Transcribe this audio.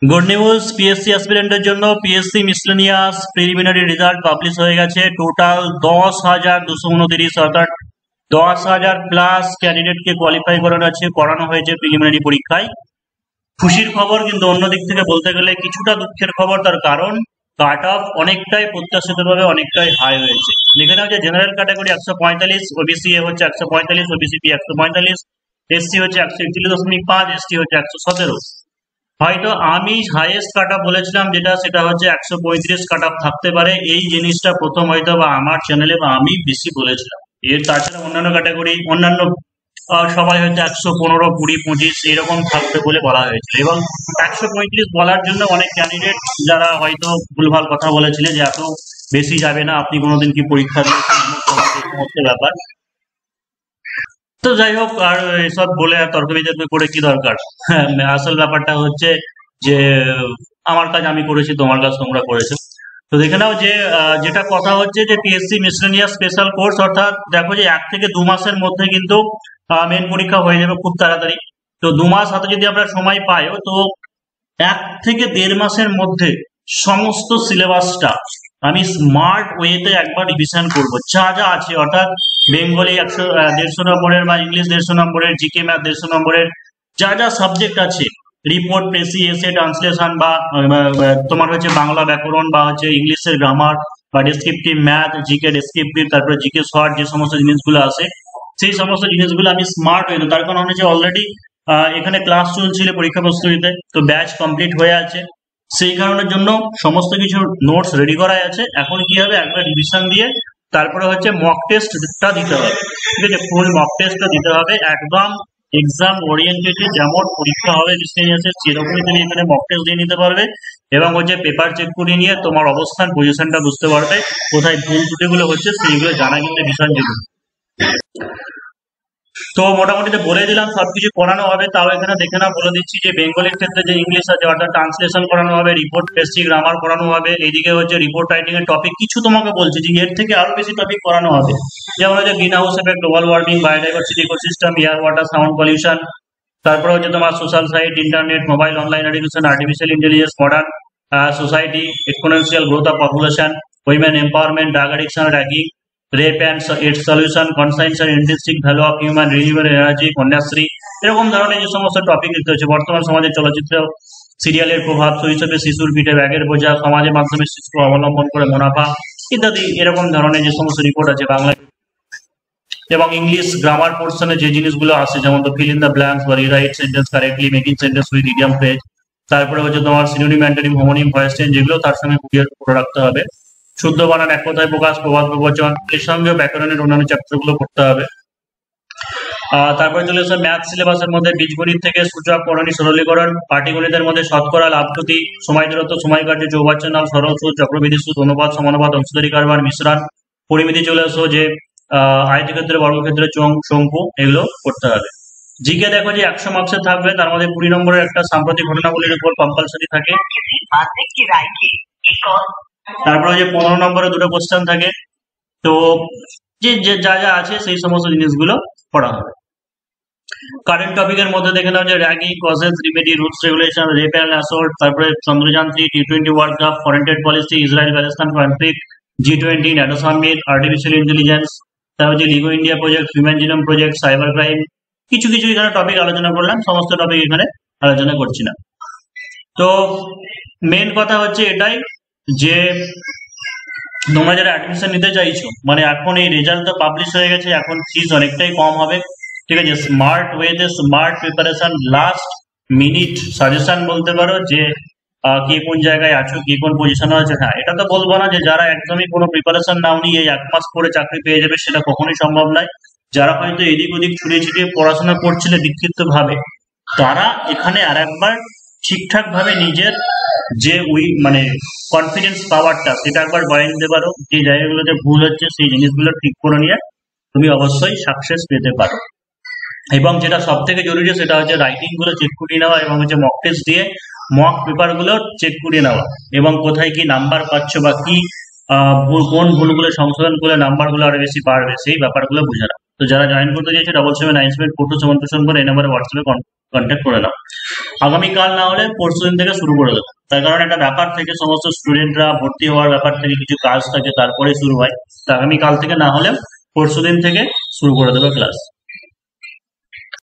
Good news, PSC অ্যাসপিরেন্টের জন্য PSC miscellaneous preliminary result publish হয়ে গেছে। টোটাল 10,229 অর্থাৎ 10,000 প্লাস ক্যান্ডিডেটকে কোয়ালিফাই করানো হয়েছে প্রিলিমিনারি পরীক্ষায়। খুশির খবর, কিন্তু অন্যদিক থেকে বলতে গেলে কিছুটা দুঃখের খবর। তার কারণ কাট অফ অনেকটাই প্রত্যাশিতভাবে অনেকটাই হাই হয়েছে। এখানে হচ্ছে জেনারেল ক্যাটাগরি 145, ওবিসি এ হচ্ছে 145, ওবিসি বি 145, এসসি হচ্ছে 141.5, এসটি হচ্ছে 117। হয়তো আমি হাইয়েস্ট কাট অফ বলেছিলাম সেটা হচ্ছে 135 কাট অফ থাকতে পারে। এই জিনিসটা প্রথম হয়তো বা আমার চ্যানেলে বা আমি বেশি বলেছিলাম। এর তাছাড়া অন্যান্য ক্যাটাগরি অন্যান্য সবাই হয়তো 115, 20, 25 এরকম থাকবে বলে বলা হয়েছিল। এবং 135 বলার জন্য অনেক ক্যান্ডিডেট যারা হয়তো ভুলভাল কথা বলেছিলেন যে এত বেশি যাবে না, আপনি কোনোদিন কি পরীক্ষা দিয়েছেন, সমস্ত ব্যাপার। তো যাই হোক, আর এসব বলে আর তর্ক বিতর্ক করে কি দরকার। হ্যাঁ, আসল ব্যাপারটা হচ্ছে যে আমার কাজ আমি করেছি, তোমার কাজ তোমরা করেছো। তো দেখে নাও যে যেটা কথা হচ্ছে যে পিএসসি মিসলেনিয়াস স্পেশাল কোর্স, অর্থাৎ দেখো যে 1 থেকে 2 মাসের মধ্যে কিন্তু মেন পরীক্ষা হয়ে যাবে খুব তাড়াতাড়ি। তো 2 মাস হাতে যদি আমরা সময় পাই, তো 1 থেকে 1.5 মাসের মধ্যে সমস্ত সিলেবাসটা আমি স্মার্ট ওয়েতে একবার রিভিশন করব। যা যা আছে, অর্থাৎ বেঙ্গলি 150 নম্বরের বা ইংলিশ 150 নম্বরের, জিকে ম্যাথ 150 নম্বরের, যা যা সাবজেক্ট আছে, রিপোর্ট, প্রেসি, এসে, ট্রান্সলেশন বা তোমার হচ্ছে বাংলা ব্যাকরণ বা হচ্ছে ইংলিশের গ্রামার বা ডেসক্রিপটিভ ম্যাথ, জিকে ডেসক্রিপটিভ, তারপরে জিকে শর্ট, যে সমস্ত জিনিসগুলো আছে সেই সমস্ত জিনিসগুলো আমি স্মার্ট হয়ে, তার কারণ হচ্ছে অলরেডি এখানে ক্লাস চলছিল পরীক্ষা প্রস্তুতিতে, তো ব্যাচ কমপ্লিট হয়ে আছে। সেই কারণের জন্য সমস্ত কিছু নোটস রেডি করা আছে। এখন কি হবে, একবার রিভিশন দিয়ে তারপরে হচ্ছে মক টেস্টটা দিতে হবে। ঠিক আছে, ফুল মক টেস্টটা দিতে হবে, একদম এক্সাম ওরিয়েন্টেড। যেমন পরীক্ষা হবে মিসলেনিয়াসের সেরকমই তুমি এখানে মক টেস্ট দিয়ে নিতে পারবে এবং হচ্ছে পেপার চেক করে নিয়ে তোমার অবস্থান পজিশনটা বুঝতে পারবে, কোথায় ভুল ত্রুটিগুলো হচ্ছে সেইগুলো জানা কিন্তু ভীষণ জরুরি। তো মোটামুটি বলে দিলাম সবকিছু করানো হবে। তাও এখানে দেখে না বলে দিচ্ছি যে বেঙ্গলির ক্ষেত্রে যে ইংলিশ আছে অর্থাৎ ট্রান্সলেশন করানো হবে, রিপোর্ট, বেসিক গ্রামার করানো হবে। এইদিকে হচ্ছে রিপোর্ট রাইটিং এর টপিক কিছু তোমাকে বলছি যে এর থেকে আরো বেশি টপিক করানো হবে, যেমন হচ্ছে green house effect, global warming, biodiversity, ecosystem, air, water, sound pollution. তারপরে হচ্ছে তোমার social site, internet, mobile, online education, artificial intelligence, modern society, exponential growth of population, women empowerment, drug addiction, ragging, rape and its solution, conscience and intrinsic value of human, renewable energy, Kanyashree. এরকম ধরনের যে সমস্ত topic লিখতে হচ্ছে, বর্তমান সমাজে চলচ্চিত্র সিরিয়ালের প্রভাব, শৈশবে শিশুর পিঠে ব্যাগের বোঝা, সমাজের মাধ্যমে শিশু অবলম্বন করে মুনাফা ইত্যাদি, এরকম ধরনের যে সমস্ত রিপোর্ট আছে বাংলায়। এবং ইংলিশ গ্রামার পোর্শনে যে জিনিসগুলো আসে, যেমন তো ফিল ইন দ্য ব্ল্যাঙ্কস বা rewrite sentence correctly, making sentence with idiom phrase. তারপরে হচ্ছে তোমার synonym, antonym, homonym, voice change, যেগুলো তার সঙ্গে ক্লিয়ার করে রাখতে হবে। শুদ্ধ বানান, এক কথায় প্রকাশ, প্রবাদ প্রবচন, এর সঙ্গে ব্যাকরণের অন্যান্য চ্যাপ্টারগুলো করতে হবে। তারপরে চলে আসে ম্যাথ সিলেবাসের মধ্যে বীজগণিত থেকে সূচক, করণী, সরলীকরণ, পাটিগণিতের মধ্যে শতকরা, লাভক্ষতি, সময় দূরত্ব, সময় কার্য, চৌবাচ্য নাম, সরল সুদ, চক্রবৃদ্ধি সুদ, অনুপাত, সমানুপাত, অংশধারী কারবার, মিশ্রণ, পরিমিতি চলে আসো যে আয়তক্ষেত্রে, বর্গক্ষেত্রে, শঙ্কু, এগুলো করতে হবে। জিকে দেখো যে 100 মার্কসের থাকবে, তার মধ্যে 20 নম্বরের একটা সাম্প্রতিক ঘটনাগুলির উপর কম্পালসারি থাকে। তারপরে যে 15 নম্বরে 2টো কোশ্চেন থাকে। তো যে যা যা আছে সেই সমস্ত জিনিসগুলো পড়া হবে। কারেন্ট টপিকের মধ্যে দেখে নাও যে ragging, causes, remedy, rules, regulation, rape and assault, তারপরে Chandrayaan 3, T20 world cup, foreign trade policy, Israel Palestine conflict, G20, NATO summit, artificial intelligence, তারপর যে LIGO India project, human genome project, cyber crime, কিছু কিছু এখানে টপিক আলোচনা করলাম, সমস্ত topic এখানে আলোচনা করছি না। তো মেন কথা হচ্ছে এটাই যে তোমরা যারা অ্যাডমিশন নিতে চাইছো, মানে এখন এই রেজাল্ট তো পাবলিশ হয়ে গেছে, এখন ফিস অনেকটাই কম হবে। ঠিক আছে, স্মার্ট ওয়েতে smart preparation, last minute suggestion বলতে পারো যে কে কোন জায়গায় আছো, কে কোন পজিশনে আছে। হ্যাঁ, এটা তো বলবো না যে যারা একদমই কোনো প্রিপারেশন নাওনি এই 1 মাস পরে চাকরি পেয়ে যাবে, সেটা কখনোই সম্ভব নয়। যারা হয়তো এদিক ওদিক ছড়িয়ে ছিটিয়ে পড়াশোনা করছিলে বিক্ষিপ্ত ভাবে, তারা এখানে আর একবার ঠিকঠাক ভাবে নিজের যে মানে কনফিডেন্স পাওয়ারটা সেটা একবার বাড়িয়ে নিতে পারো। যে জায়গাগুলোতে ভুল হচ্ছে সেই জিনিসগুলো ঠিক করে নিয়ে তুমি অবশ্যই সাকসেস পেতে পারো। এবং যেটা সব থেকে জরুরি সেটা হচ্ছে রাইটিং গুলো চেক করিয়ে নেওয়া এবং হচ্ছে মক টেস্ট দিয়ে মক পেপার গুলো চেক করিয়ে নেওয়া এবং কোথায় কি নাম্বার পাচ্ছ বা কি কোন ভুলগুলো সংশোধন করলে নাম্বার গুলো আরো বেশি বাড়বে সেই ব্যাপারগুলো বুঝে নাও। তো যারা জয়েন করতে চাইছে 77974274 এই নাম্বারে হোয়াটসঅ্যাপে কন্ট্যাক্ট করে নাও। আগামীকাল না হলে পরশুদিন থেকে শুরু করে দেবো। তার কারণ একটা ব্যাপার থেকে সমস্ত স্টুডেন্টরা ভর্তি হওয়ার ব্যাপার থেকে কিছু কাজ থাকে, তারপরে শুরু হয়। তো আগামীকাল থেকে না হলে পরশুদিন থেকে শুরু করে দেবো ক্লাস।